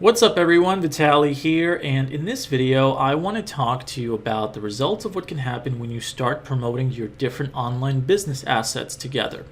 What's up everyone, Vitaly here, and in this video I want to talk to you about the results of what can happen when you start promoting your different online business assets together.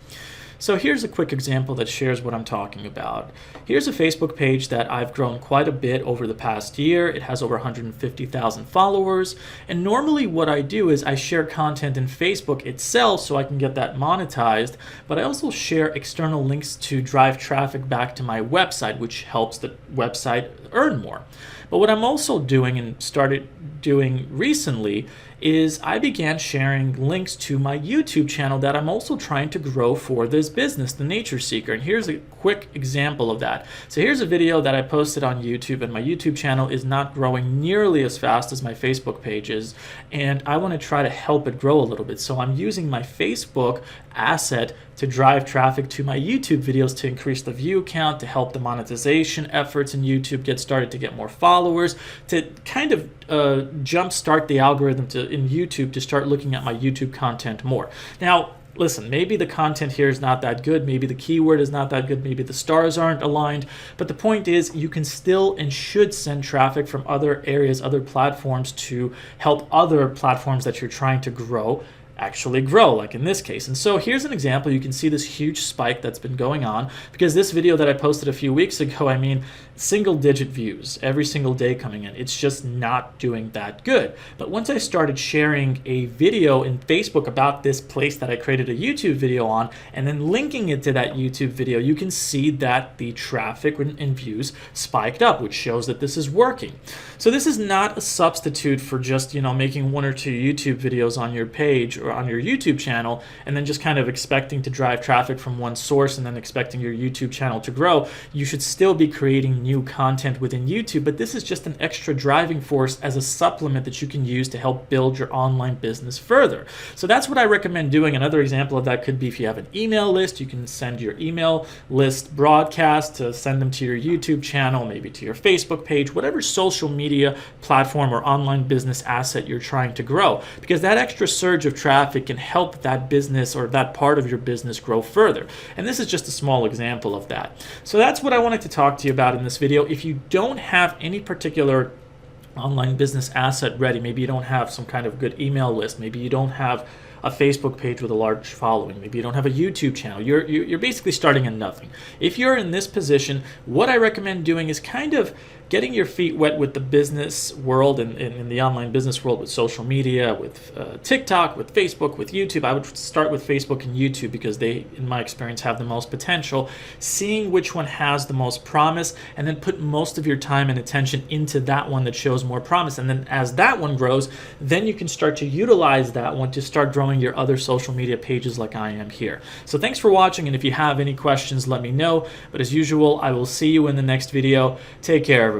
So here's a quick example that shares what I'm talking about. Here's a Facebook page that I've grown quite a bit over the past year. It has over 150,000 followers, and normally what I do is I share content in Facebook itself so I can get that monetized, but I also share external links to drive traffic back to my website, which helps the website earn more. But what I'm also doing and started doing recently is I began sharing links to my YouTube channel that I'm also trying to grow for this business, The Nature Seeker. And here's a quick example of that. So here's a video that I posted on YouTube, and my YouTube channel is not growing nearly as fast as my Facebook page is, and I want to try to help it grow a little bit. So I'm using my Facebook asset to drive traffic to my YouTube videos to increase the view count, to help the monetization efforts in YouTube get started, to get more followers, to kind of jumpstart the algorithm in YouTube to start looking at my YouTube content more. Now, listen, maybe the content here is not that good, maybe the keyword is not that good, maybe the stars aren't aligned, but the point is you can still and should send traffic from other areas, other platforms, to help other platforms that you're trying to grow actually grow, like in this case. And so here's an example. You can see this huge spike that's been going on because this video that I posted a few weeks ago, I mean, single-digit views every single day coming in. It's just not doing that good. But once I started sharing a video in Facebook about this place that I created a YouTube video on and then linking it to that YouTube video, you can see that the traffic and views spiked up, which shows that this is working. So this is not a substitute for just, making one or two YouTube videos on your page or on your YouTube channel and then just kind of expecting to drive traffic from one source and then expecting your YouTube channel to grow. You should still be creating new content within YouTube, but this is just an extra driving force as a supplement that you can use to help build your online business further. So that's what I recommend doing. Another example of that could be if you have an email list, you can send your email list broadcast to send them to your YouTube channel, maybe to your Facebook page, whatever social media platform or online business asset you're trying to grow, because that extra surge of traffic can help that business or that part of your business grow further. And this is just a small example of that. So that's what I wanted to talk to you about in this video. If you don't have any particular online business asset ready, maybe you don't have some kind of good email list, maybe you don't have a Facebook page with a large following, maybe you don't have a YouTube channel, you're basically starting at nothing. If you're in this position, what I recommend doing is kind of getting your feet wet with the business world and in the online business world, with social media, with TikTok, with Facebook, with YouTube. I would start with Facebook and YouTube because they, in my experience, have the most potential, seeing which one has the most promise, and then put most of your time and attention into that one that shows more promise. And then as that one grows, then you can start to utilize that one to start growing your other social media pages like I am here. So thanks for watching, and if you have any questions, let me know. But as usual, I will see you in the next video. Take care, everyone.